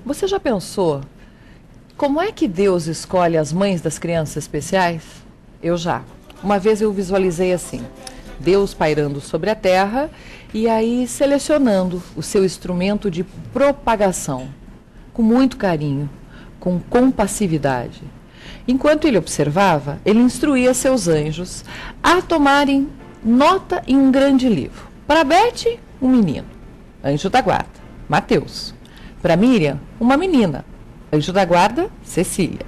Você já pensou como é que Deus escolhe as mães das crianças especiais? Eu já. Uma vez eu visualizei assim, Deus pairando sobre a terra e aí selecionando o seu instrumento de propagação, com muito carinho, com compassividade. Enquanto ele observava, ele instruía seus anjos a tomarem nota em um grande livro. Para Bete, um menino, anjo da guarda, Mateus. Para Miriam, uma menina, anjo da guarda, Cecília.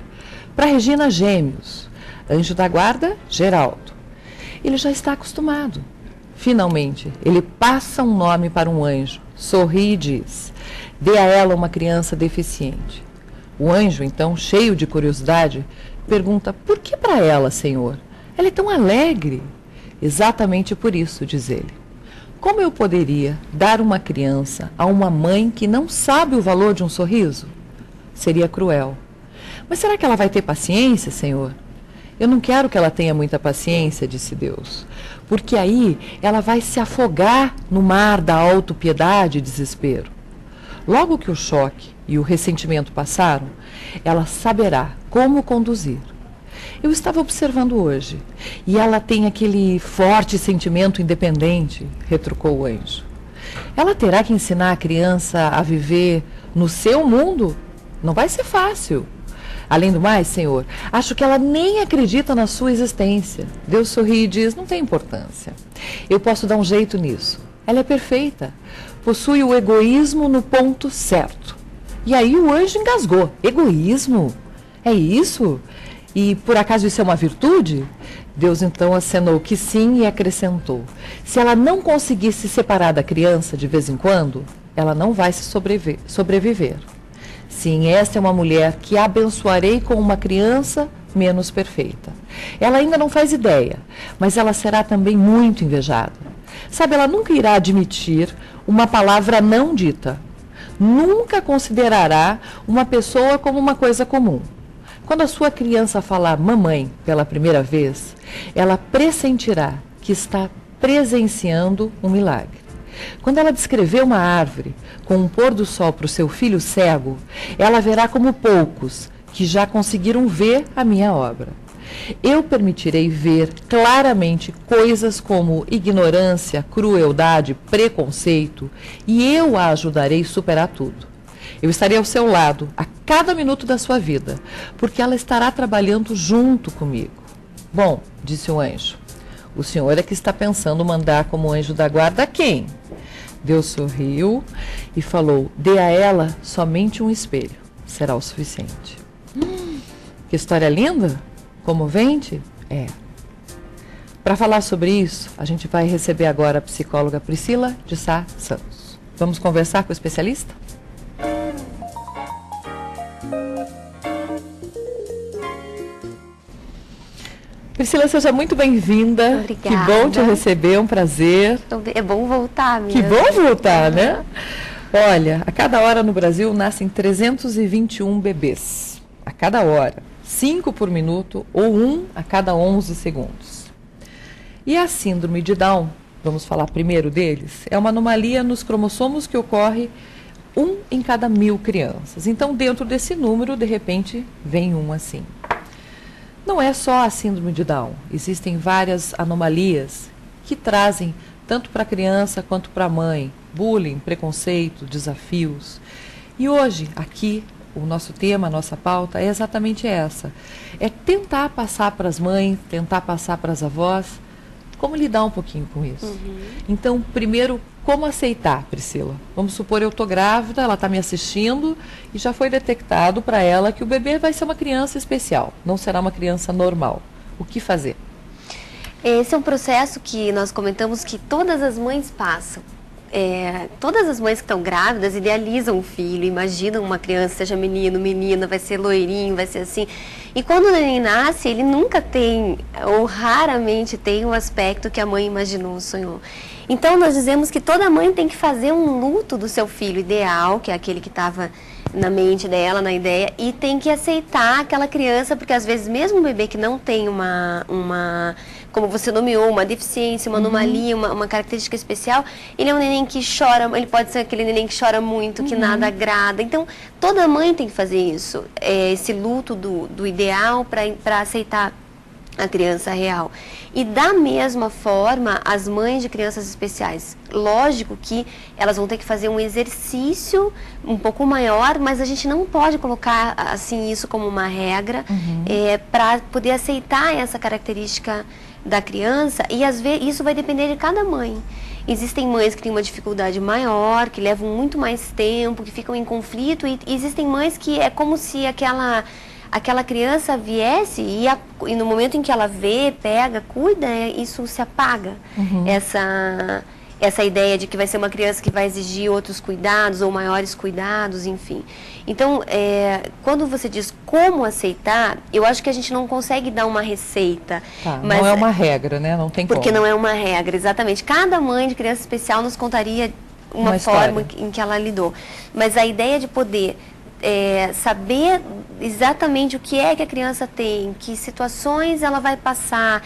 Para Regina, gêmeos, anjo da guarda, Geraldo. Ele já está acostumado. Finalmente, ele passa um nome para um anjo, sorri e diz: dê a ela uma criança deficiente. O anjo, então, cheio de curiosidade, pergunta: por que para ela, Senhor? Ela é tão alegre. Exatamente por isso, diz ele. Como eu poderia dar uma criança a uma mãe que não sabe o valor de um sorriso? Seria cruel. Mas será que ela vai ter paciência, Senhor? Eu não quero que ela tenha muita paciência, disse Deus, porque aí ela vai se afogar no mar da autopiedade e desespero. Logo que o choque e o ressentimento passaram, ela saberá como conduzir. Eu estava observando hoje, e ela tem aquele forte sentimento independente, retrucou o anjo. Ela terá que ensinar a criança a viver no seu mundo? Não vai ser fácil. Além do mais, Senhor, acho que ela nem acredita na sua existência. Deus sorri e diz: não tem importância. Eu posso dar um jeito nisso. Ela é perfeita. Possui o egoísmo no ponto certo. E aí o anjo engasgou. Egoísmo? É isso? E por acaso isso é uma virtude? Deus então acenou que sim e acrescentou: se ela não conseguir se separar da criança de vez em quando, ela não vai se sobreviver. Sim, esta é uma mulher que abençoarei com uma criança menos perfeita. Ela ainda não faz ideia, mas ela será também muito invejada. Sabe, ela nunca irá admitir uma palavra não dita. Nunca considerará uma pessoa como uma coisa comum. Quando a sua criança falar mamãe pela primeira vez, ela pressentirá que está presenciando um milagre. Quando ela descrever uma árvore com um pôr do sol para o seu filho cego, ela verá como poucos que já conseguiram ver a minha obra. Eu permitirei ver claramente coisas como ignorância, crueldade, preconceito, e eu a ajudarei a superar tudo. Eu estarei ao seu lado a cada minuto da sua vida, porque ela estará trabalhando junto comigo. Bom, disse o anjo, o senhor é que está pensando mandar como anjo da guarda quem? Deus sorriu e falou: dê a ela somente um espelho, será o suficiente. Que história linda, comovente? É. Para falar sobre isso, a gente vai receber agora a psicóloga Priscila de Sá Santos. Vamos conversar com o especialista? Priscila, seja muito bem-vinda. Obrigada. Que bom te receber, é um prazer. É bom voltar mesmo. Que bom voltar, né? Olha, a cada hora no Brasil nascem 321 bebês. A cada hora. 5 por minuto ou 1 a cada 11 segundos. E a síndrome de Down, vamos falar primeiro deles, é uma anomalia nos cromossomos que ocorre 1 em cada 1000 crianças. Então, dentro desse número, de repente, vem um assim. Não é só a síndrome de Down, existem várias anomalias que trazem, tanto para a criança quanto para a mãe, bullying, preconceito, desafios. E hoje, aqui, o nosso tema, a nossa pauta é exatamente essa. É tentar passar para as mães, tentar passar para as avós, como lidar um pouquinho com isso. Então, primeiro, como aceitar, Priscila? Vamos supor, eu estou grávida, ela está me assistindo e já foi detectado para ela que o bebê vai ser uma criança especial, não será uma criança normal. O que fazer? Esse é um processo que nós comentamos que todas as mães passam. Todas as mães que estão grávidas idealizam o filho, imaginam uma criança, seja menino, menina, vai ser loirinho, vai ser assim. E quando o neném nasce, ele nunca tem, ou raramente tem, o aspecto que a mãe imaginou, sonhou. Então nós dizemos que toda mãe tem que fazer um luto do seu filho ideal, que é aquele que estava na mente dela, na ideia, e tem que aceitar aquela criança, porque às vezes mesmo um bebê que não tem uma como você nomeou, uma deficiência, uma anomalia, uma característica especial, ele é um neném que chora, ele pode ser aquele neném que chora muito, que nada agrada. Então, toda mãe tem que fazer isso, esse luto do ideal para aceitar a criança real. E da mesma forma, as mães de crianças especiais, lógico que elas vão ter que fazer um exercício um pouco maior, mas a gente não pode colocar assim isso como uma regra para poder aceitar essa característica da criança, e às vezes isso vai depender de cada mãe. Existem mães que têm uma dificuldade maior, que levam muito mais tempo, que ficam em conflito, e existem mães que é como se aquela criança viesse e no momento em que ela vê, pega, cuida, isso se apaga. Essa ideia de que vai ser uma criança que vai exigir outros cuidados ou maiores cuidados, enfim. Então, quando você diz como aceitar, eu acho que a gente não consegue dar uma receita. Tá, mas não é uma regra, né? Não tem porque como. Não é uma regra, exatamente. Cada mãe de criança especial nos contaria uma forma em que ela lidou. Mas a ideia de poder saber exatamente o que é que a criança tem, que situações ela vai passar,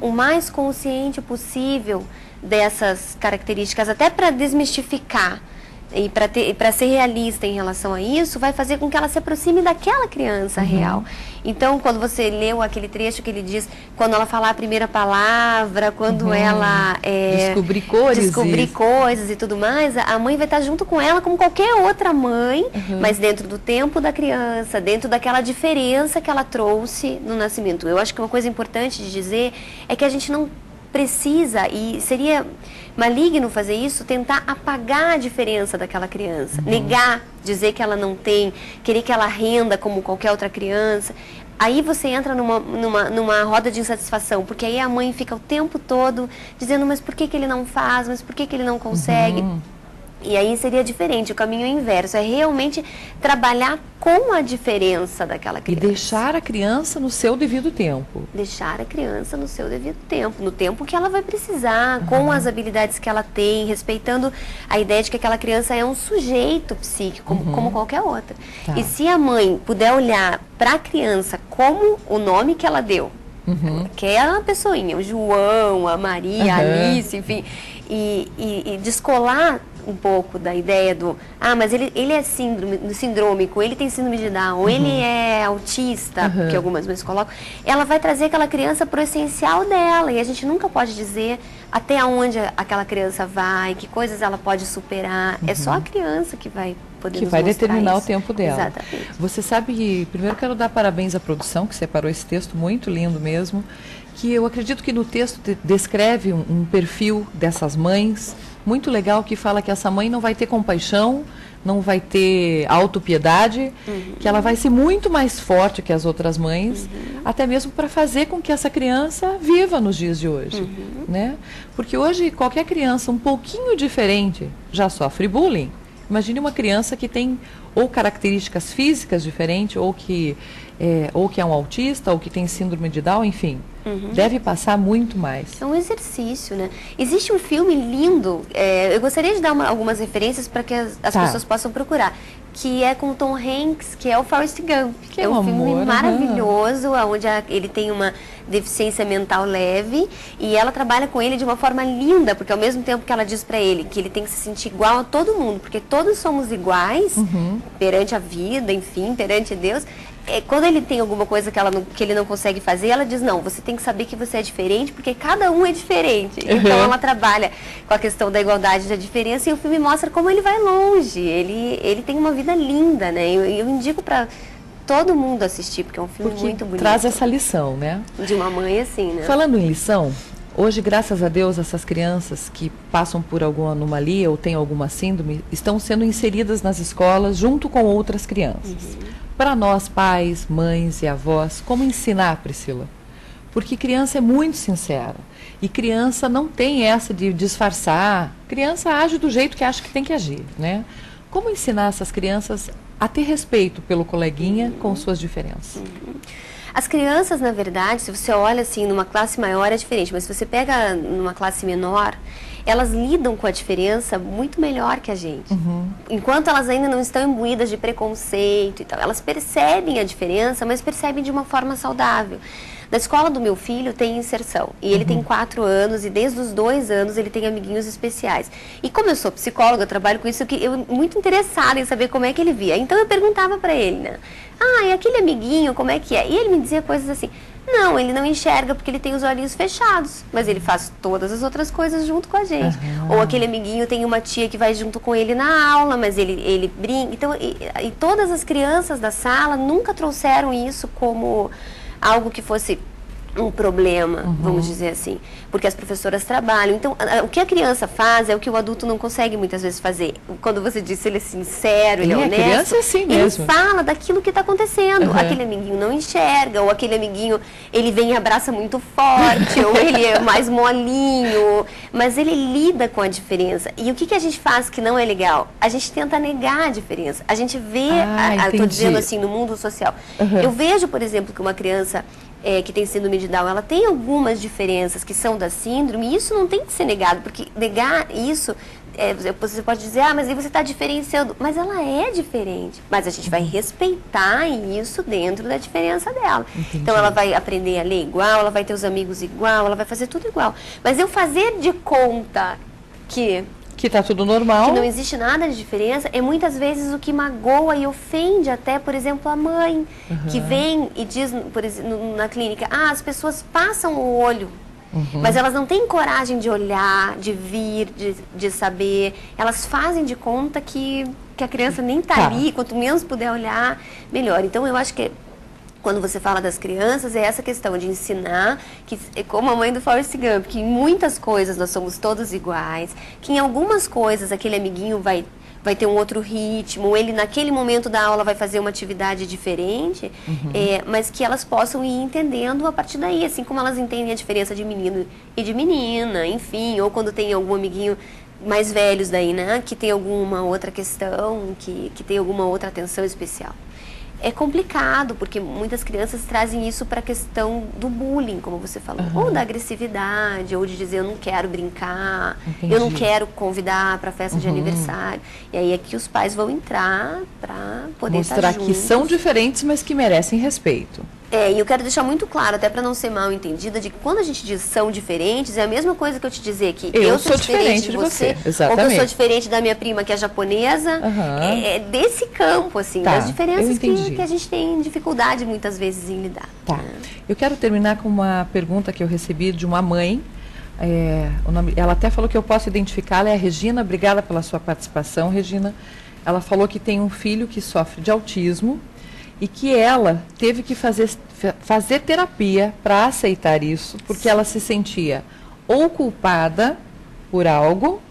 o mais consciente possível dessas características, até para desmistificar e para ser realista em relação a isso, vai fazer com que ela se aproxime daquela criança real. Então, quando você leu aquele trecho que ele diz, quando ela falar a primeira palavra, quando ela descobrir coisas e tudo mais, a mãe vai estar junto com ela como qualquer outra mãe, mas dentro do tempo da criança, dentro daquela diferença que ela trouxe no nascimento. Eu acho que uma coisa importante de dizer é que a gente não precisa, e seria maligno fazer isso, tentar apagar a diferença daquela criança, negar, dizer que ela não tem, querer que ela renda como qualquer outra criança. Aí você entra numa roda de insatisfação, porque aí a mãe fica o tempo todo dizendo, mas por que ele não faz, mas por que ele não consegue? E aí seria diferente, o caminho é inverso, é realmente trabalhar com a diferença daquela criança. E deixar a criança no seu devido tempo. Deixar a criança no seu devido tempo, no tempo que ela vai precisar, com as habilidades que ela tem, respeitando a ideia de que aquela criança é um sujeito psíquico, como qualquer outra. Tá. E se a mãe puder olhar para a criança como o nome que ela deu, aquela pessoinha, o João, a Maria, a Alice, enfim, e descolar um pouco da ideia mas ele é sindrômico, ele tem síndrome de Down, ou ele é autista, que algumas vezes colocam, ela vai trazer aquela criança para o essencial dela, e a gente nunca pode dizer até onde aquela criança vai, que coisas ela pode superar, é só a criança que vai poder nos mostrar determinar isso. O tempo dela. Exatamente. Você sabe que, primeiro quero dar parabéns à produção, que separou esse texto muito lindo mesmo, que eu acredito que no texto descreve um perfil dessas mães, muito legal, que fala que essa mãe não vai ter compaixão, não vai ter autopiedade, que ela vai ser muito mais forte que as outras mães, até mesmo para fazer com que essa criança viva nos dias de hoje, né? Porque hoje qualquer criança um pouquinho diferente já sofre bullying. Imagine uma criança que tem ou características físicas diferentes, ou que é um autista, ou que tem síndrome de Down, enfim. Deve passar muito mais. É um exercício, né? Existe um filme lindo, eu gostaria de dar algumas referências para que as pessoas possam procurar, que é com o Tom Hanks, que é o Forrest Gump. Que é um filme maravilhoso, onde ele tem uma deficiência mental leve, e ela trabalha com ele de uma forma linda, porque ao mesmo tempo que ela diz para ele que ele tem que se sentir igual a todo mundo, porque todos somos iguais perante a vida, enfim, perante Deus. Quando ele tem alguma coisa que ele não consegue fazer, ela diz, não, você tem que saber que você é diferente, porque cada um é diferente. Então ela trabalha com a questão da igualdade e da diferença, e o filme mostra como ele vai longe. Ele tem uma vida linda, né? Eu indico para todo mundo assistir, porque é um filme muito bonito. Traz essa lição, né? De uma mãe assim, né? Falando em lição, hoje, graças a Deus, essas crianças que passam por alguma anomalia ou têm alguma síndrome, estão sendo inseridas nas escolas junto com outras crianças. Para nós, pais, mães e avós, como ensinar, Priscila? Porque criança é muito sincera. E criança não tem essa de disfarçar. Criança age do jeito que acha que tem que agir, né? Como ensinar essas crianças a ter respeito pelo coleguinha com suas diferenças? As crianças, na verdade, se você olha assim, numa classe maior é diferente, mas se você pega numa classe menor, elas lidam com a diferença muito melhor que a gente. Enquanto elas ainda não estão imbuídas de preconceito e tal, elas percebem a diferença, mas percebem de uma forma saudável. Na escola do meu filho tem inserção, e ele tem 4 anos, e desde os 2 anos ele tem amiguinhos especiais. E como eu sou psicóloga, eu trabalho com isso, eu muito interessada em saber como é que ele via. Então eu perguntava para ele, né? Ah, e aquele amiguinho, como é que é? E ele me dizia coisas assim, não, ele não enxerga porque ele tem os olhinhos fechados, mas ele faz todas as outras coisas junto com a gente. Ou aquele amiguinho tem uma tia que vai junto com ele na aula, mas ele brinca. Então, e todas as crianças da sala nunca trouxeram isso como algo que fosse um problema, vamos dizer assim, porque as professoras trabalham. Então, o que a criança faz é o que o adulto não consegue muitas vezes fazer. Quando você disse ele é sincero, ele é honesto, a criança é assim mesmo. Ele fala daquilo que está acontecendo. Aquele amiguinho não enxerga, ou aquele amiguinho, ele vem e abraça muito forte, ou ele é mais molinho, mas ele lida com a diferença. E o que a gente faz que não é legal? A gente tenta negar a diferença. A gente vê, estou dizendo assim, no mundo social. Eu vejo, por exemplo, que uma criança que tem síndrome de Down, ela tem algumas diferenças que são da síndrome, e isso não tem que ser negado, porque negar isso, você pode dizer, mas aí você está diferenciando, mas ela é diferente, mas a gente vai respeitar isso dentro da diferença dela. Entendi. Então ela vai aprender a ler igual, ela vai ter os amigos igual, ela vai fazer tudo igual, mas eu fazer de conta que está tudo normal, que não existe nada de diferença, é muitas vezes o que magoa e ofende até, por exemplo, a mãe, que vem e diz, por exemplo, na clínica, as pessoas passam o olho, mas elas não têm coragem de olhar, de vir, de saber, elas fazem de conta que a criança nem está ali, quanto menos puder olhar, melhor. Então eu acho que quando você fala das crianças, é essa questão de ensinar, que é como a mãe do Forrest Gump, que em muitas coisas nós somos todos iguais, que em algumas coisas aquele amiguinho vai ter um outro ritmo, ele naquele momento da aula vai fazer uma atividade diferente, mas que elas possam ir entendendo a partir daí, assim como elas entendem a diferença de menino e de menina, enfim, ou quando tem algum amiguinho mais velhos daí, né, que tem alguma outra questão, que tem alguma outra atenção especial. É complicado, porque muitas crianças trazem isso para a questão do bullying, como você falou, ou da agressividade, ou de dizer eu não quero brincar, eu não quero convidar para a festa de aniversário. E aí é que os pais vão entrar para poder mostrar que são diferentes, mas que merecem respeito. E eu quero deixar muito claro, até para não ser mal entendida, de que quando a gente diz são diferentes, é a mesma coisa que eu te dizer que eu sou diferente de você, ou que eu sou diferente da minha prima que é japonesa, é desse campo, assim, das diferenças que a gente tem dificuldade muitas vezes em lidar. Eu quero terminar com uma pergunta que eu recebi de uma mãe, ela até falou que eu posso identificá-la, é a Regina. Obrigada pela sua participação, Regina. Ela falou que tem um filho que sofre de autismo, e que ela teve que fazer terapia para aceitar isso, porque ela se sentia ou culpada por algo,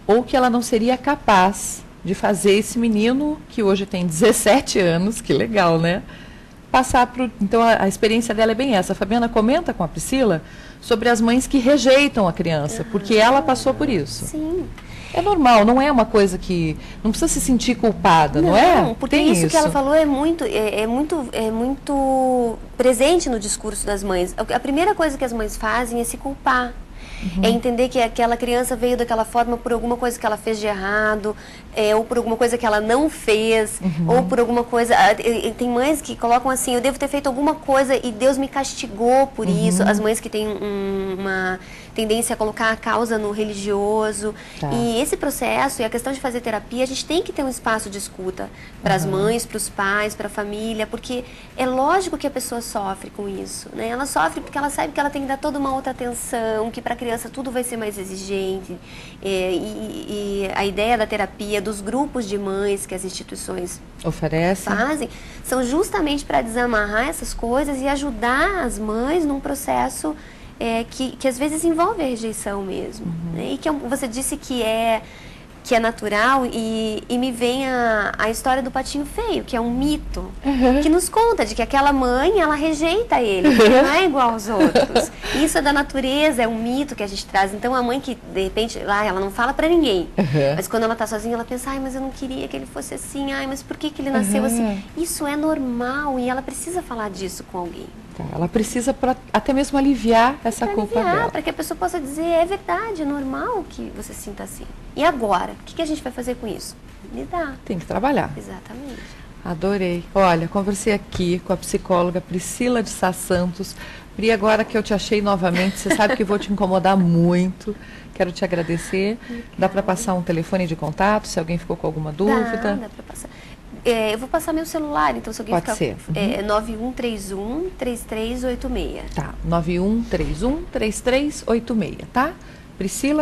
ou que ela não seria capaz de fazer esse menino, que hoje tem 17 anos, que legal, né? Passar para Então, a experiência dela é bem essa. A Fabiana comenta com a Priscila sobre as mães que rejeitam a criança, porque ela passou por isso. Sim. É normal, não é uma coisa que... Não precisa se sentir culpada, não é? Não, porque isso que ela falou é muito presente no discurso das mães. A primeira coisa que as mães fazem é se culpar. É entender que aquela criança veio daquela forma por alguma coisa que ela fez de errado, ou por alguma coisa que ela não fez, ou por alguma coisa... Tem mães que colocam assim, eu devo ter feito alguma coisa e Deus me castigou por isso. As mães que têm uma tendência a colocar a causa no religioso. E esse processo e a questão de fazer terapia, a gente tem que ter um espaço de escuta para as mães, para os pais, para a família, porque é lógico que a pessoa sofre com isso, né? Ela sofre porque ela sabe que ela tem que dar toda uma outra atenção, que para a criança tudo vai ser mais exigente. E a ideia da terapia, dos grupos de mães que as instituições fazem, são justamente para desamarrar essas coisas e ajudar as mães num processo que às vezes envolve a rejeição mesmo. Né? E que você disse que é natural, e me vem a história do patinho feio, que é um mito, que nos conta de que aquela mãe, ela rejeita ele, porque ele não é igual aos outros. Isso é da natureza, é um mito que a gente traz. Então a mãe que, de repente, ela não fala pra ninguém, mas quando ela tá sozinha, ela pensa, mas eu não queria que ele fosse assim, mas por que ele nasceu assim? Isso é normal, e ela precisa falar disso com alguém. Ela precisa até mesmo aliviar essa culpa dela. Para que a pessoa possa dizer, é verdade, é normal que você sinta assim. E agora? O que a gente vai fazer com isso? Lidar. Tem que trabalhar. Exatamente. Adorei. Olha, conversei aqui com a psicóloga Priscila de Sá Santos. Pri, agora que eu te achei novamente, você sabe que eu vou te incomodar muito. Quero te agradecer. Dá para passar um telefone de contato, se alguém ficou com alguma dúvida? Dá para passar. Eu vou passar meu celular, então se alguém Pode ser. 9131-3386. Tá, 9131-3386, tá? Priscila.